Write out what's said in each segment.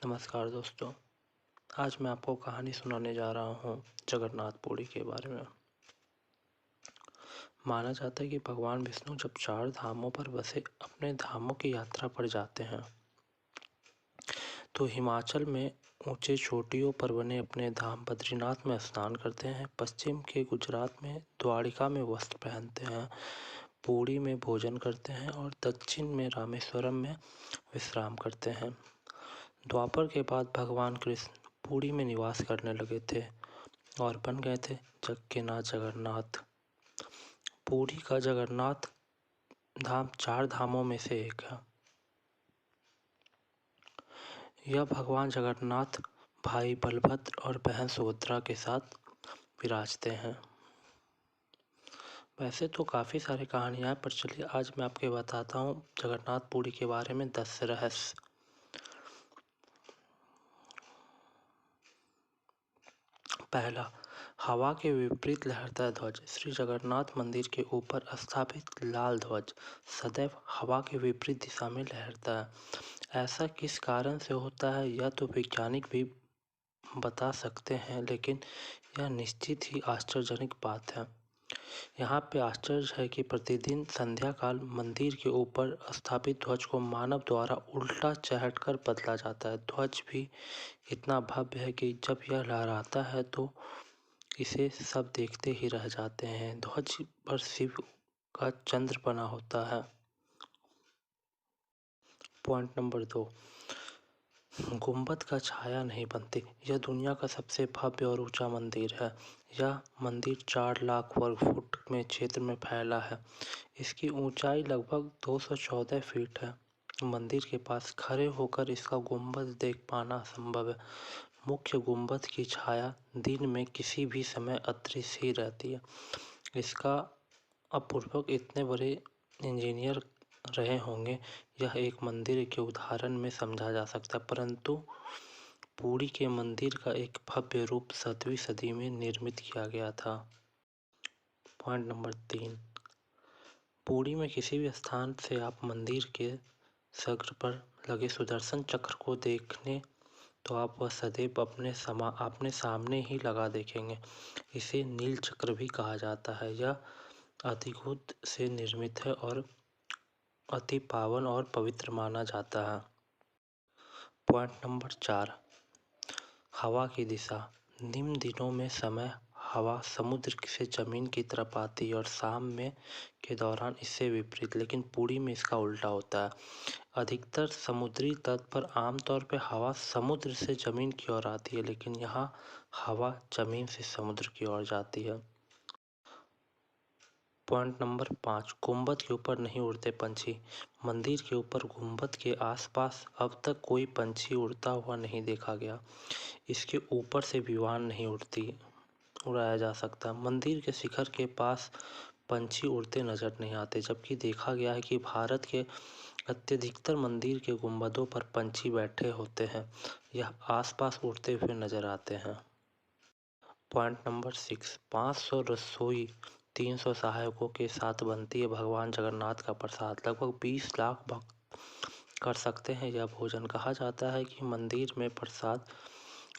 नमस्कार दोस्तों। आज मैं आपको कहानी सुनाने जा रहा हूँ जगन्नाथपुरी के बारे में। माना जाता है कि भगवान विष्णु जब 4 धामों पर बसे अपने धामों की यात्रा पर जाते हैं तो हिमाचल में ऊंचे चोटियों पर बने अपने धाम बद्रीनाथ में स्नान करते हैं, पश्चिम के गुजरात में द्वारिका में वस्त्र पहनते हैं, पुरी में भोजन करते हैं और दक्षिण में रामेश्वरम में विश्राम करते हैं। द्वापर के बाद भगवान कृष्ण पुरी में निवास करने लगे थे और बन गए थे जग के नाथ जगन्नाथ। पुरी का जगन्नाथ धाम 4 धामों में से एक है। यह भगवान जगन्नाथ भाई बलभद्र और बहन सुभद्रा के साथ विराजते हैं। वैसे तो काफ़ी सारी कहानियाँ हैं, पर चलिए आज मैं आपको बताता हूँ जगन्नाथपुरी के बारे में 10 रहस्य। पहला, हवा के विपरीत लहरता है ध्वज। श्री जगन्नाथ मंदिर के ऊपर स्थापित लाल ध्वज सदैव हवा के विपरीत दिशा में लहरता है। ऐसा किस कारण से होता है यह तो वैज्ञानिक भी बता सकते हैं, लेकिन यह निश्चित ही आश्चर्यजनक बात है। यहाँ पे आश्चर्य है कि प्रतिदिन संध्या काल मंदिर के ऊपर स्थापित ध्वज को मानव द्वारा उल्टा चढ़कर बदला जाता है। ध्वज भी इतना भव्य है कि जब यह लहराता है तो इसे सब देखते ही रह जाते हैं। ध्वज पर शिव का चंद्र बना होता है। पॉइंट नंबर 2, गुंबद का छाया नहीं बनती। यह दुनिया का सबसे भव्य और ऊंचा मंदिर है। यह मंदिर 4 लाख वर्ग फुट में क्षेत्र में फैला है। इसकी ऊंचाई लगभग 214 फीट है। मंदिर के पास खड़े होकर इसका गुंबद देख पाना असंभव है। मुख्य गुंबद की छाया दिन में किसी भी समय अदृश्य ही रहती है। इसका अपूर्वक इतने बड़े इंजीनियर रहे होंगे, यह एक मंदिर के उदाहरण में समझा जा सकता है, परंतु पुरी के मंदिर का एक भव्य रूप 7वीं सदी में निर्मित किया गया था। पॉइंट नंबर 3, पुरी में किसी भी स्थान से आप मंदिर के शिखर पर लगे सुदर्शन चक्र को देखें तो आप वह सदैव अपने सामने ही लगा देखेंगे। इसे नील चक्र भी कहा जाता है। यह अतिगुद से निर्मित है और अति पावन और पवित्र माना जाता है। पॉइंट नंबर 4, हवा की दिशा। निम्न दिनों में समय हवा समुद्र से जमीन की तरफ आती है और शाम में के दौरान इससे विपरीत, लेकिन पुरी में इसका उल्टा होता है। अधिकतर समुद्री तट पर आमतौर पर हवा समुद्र से जमीन की ओर आती है, लेकिन यहाँ हवा जमीन से समुद्र की ओर जाती है। पॉइंट नंबर 5, गुंबद के ऊपर नहीं उड़ते पंछी। मंदिर के ऊपर गुंबद के आसपास अब तक कोई पंछी उड़ता हुआ नहीं देखा गया। इसके ऊपर से विमान नहीं उड़ाया जा सकता। मंदिर के शिखर के पास पंछी उड़ते नजर नहीं आते, जबकि देखा गया है कि भारत के अत्यधिकतर मंदिर के गुंबदों पर पंछी बैठे होते हैं। यह आसपास उड़ते हुए नजर आते हैं। पॉइंट नंबर 6, 500 रसोई 300 सहायकों के साथ बनती है भगवान जगन्नाथ का प्रसाद। लगभग 20 लाख भक्त कर सकते हैं यह भोजन। कहा जाता है कि मंदिर में प्रसाद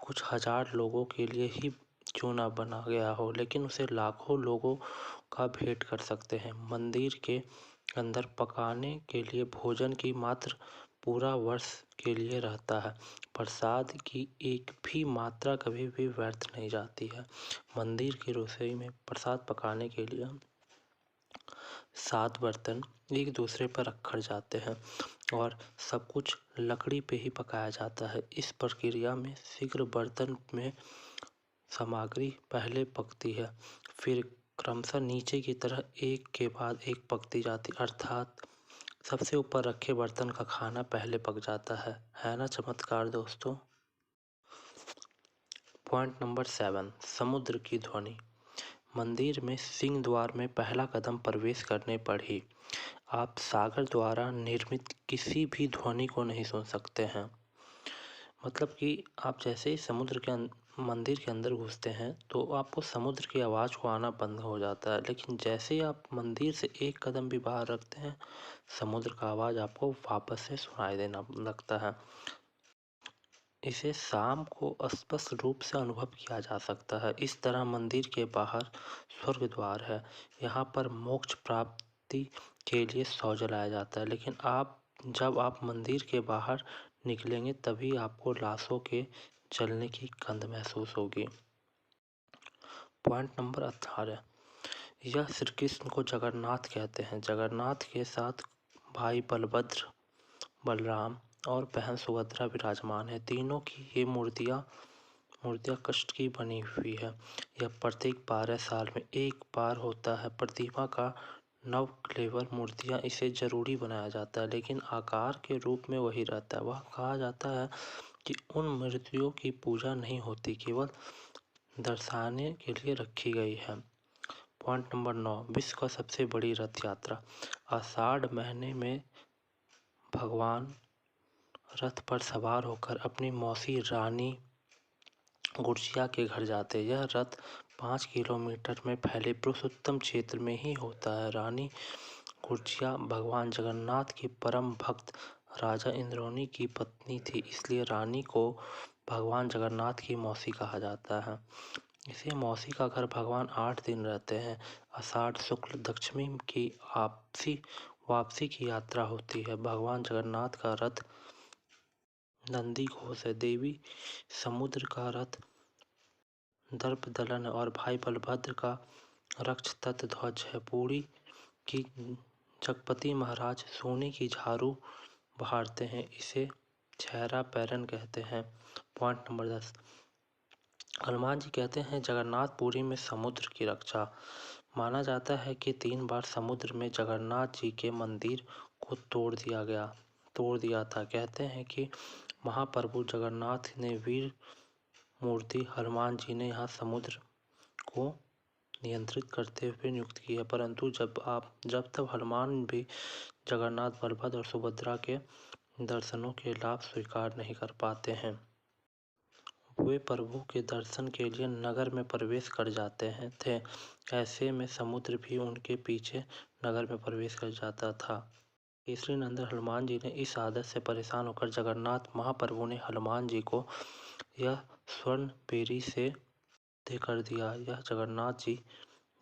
कुछ हजार लोगों के लिए ही क्यों ना बना गया हो, लेकिन उसे लाखों लोगों का भेंट कर सकते हैं। मंदिर के अंदर पकाने के लिए भोजन की मात्रा पूरा वर्ष के लिए रहता है। प्रसाद की एक भी मात्रा कभी भी व्यर्थ नहीं जाती है। मंदिर की रसोई में प्रसाद पकाने के लिए 7 बर्तन एक दूसरे पर रखकर जाते हैं और सब कुछ लकड़ी पे ही पकाया जाता है। इस प्रक्रिया में शीघ्र बर्तन में सामग्री पहले पकती है, फिर क्रमशः नीचे की तरह एक के बाद एक पकती जाती, अर्थात सबसे ऊपर रखे बर्तन का खाना पहले पक जाता है ना चमत्कार दोस्तों। पॉइंट नंबर 7, समुद्र की ध्वनि। मंदिर में सिंह द्वार में पहला कदम प्रवेश करने पर ही आप सागर द्वारा निर्मित किसी भी ध्वनि को नहीं सुन सकते हैं। मतलब कि आप जैसे ही मंदिर के अंदर घुसते हैं तो आपको समुद्र की आवाज़ को आना बंद हो जाता है, लेकिन जैसे ही आप मंदिर से एक कदम भी बाहर रखते हैं समुद्र का आवाज़ आपको वापस से सुनाई देना लगता है। इसे शाम को स्पष्ट रूप से अनुभव किया जा सकता है। इस तरह मंदिर के बाहर स्वर्ग द्वार है। यहाँ पर मोक्ष प्राप्ति के लिए शव जलाया जाता है, लेकिन जब आप मंदिर के बाहर निकलेंगे तभी आपको लाशों के जलने की गंध महसूस होगी। पॉइंट नंबर 18, यह श्री कृष्ण को जगन्नाथ कहते हैं। जगन्नाथ के साथ भाई बलभद्र, बलराम और बहन सुभद्रा विराजमान है। तीनों की ये मूर्तियाँ काष्ठ की बनी हुई है। यह प्रत्येक 12 साल में एक बार होता है। प्रतिमा का नव क्लेवर मूर्तियाँ इसे जरूरी बनाया जाता है, लेकिन आकार के रूप में वही रहता है। वह कहा जाता है कि उन मूर्तियों की पूजा नहीं होती, केवल दर्शाने के लिए रखी गई है। पॉइंट नंबर 9, विश्व का सबसे बड़ी रथ यात्रा। आषाढ़ महीने में भगवान रथ पर सवार होकर अपनी मौसी रानी गुड़िया के घर जाते। यह रथ 5 किलोमीटर में फैले पुरुषोत्तम क्षेत्र में ही होता है। रानी गुड़िया भगवान जगन्नाथ की परम भक्त राजा इंद्राणी की पत्नी थी, इसलिए रानी को भगवान जगन्नाथ की मौसी कहा जाता है। इसे मौसी का घर भगवान 8 दिन रहते हैं। आषाढ़ शुक्ल दशमी की वापसी की यात्रा होती है। भगवान जगन्नाथ का रथ नंदी घोष है। देवी समुद्र का रथ दर्पदलन और भाई बलभद्र का रक्ष तत्व ध्वज है। पुरी की जगपति महाराज सोने की झाड़ू बहारते हैं, इसे छहरा पैरन कहते हैं। पॉइंट नंबर 10, हनुमान जी कहते हैं जगन्नाथपुरी में समुद्र की रक्षा। माना जाता है कि 3 बार समुद्र में जगन्नाथ जी के मंदिर को तोड़ दिया था। कहते हैं कि महाप्रभु जगन्नाथ ने वीर मूर्ति हनुमान जी ने यहाँ समुद्र को नियंत्रित करते हुए नियुक्त किया, परंतु जब तक हनुमान भी जगन्नाथ, बलभद्र और सुभद्रा के दर्शनों के लाभ स्वीकार नहीं कर पाते हैं। वे प्रभु के दर्शन के लिए नगर में प्रवेश कर जाते थे। ऐसे में समुद्र भी उनके पीछे नगर में प्रवेश कर जाता था। केसरी नंदन हनुमान जी ने इस आदत से परेशान होकर जगन्नाथ महाप्रभु ने हनुमान जी को यह स्वर्ण बेरी से दे कर दिया। यह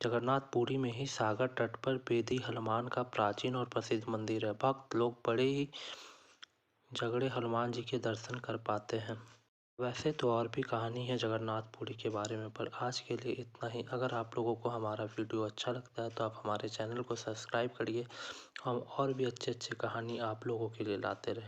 जगन्नाथपुरी में ही सागर तट पर बेदी हनुमान का प्राचीन और प्रसिद्ध मंदिर है। भक्त लोग बड़े ही झगड़े हनुमान जी के दर्शन कर पाते हैं। वैसे तो और भी कहानी है जगन्नाथपुरी के बारे में, पर आज के लिए इतना ही। अगर आप लोगों को हमारा वीडियो अच्छा लगता है तो आप हमारे चैनल को सब्सक्राइब करिए। हम और भी अच्छे कहानी आप लोगों के लिए लाते रहेंगे।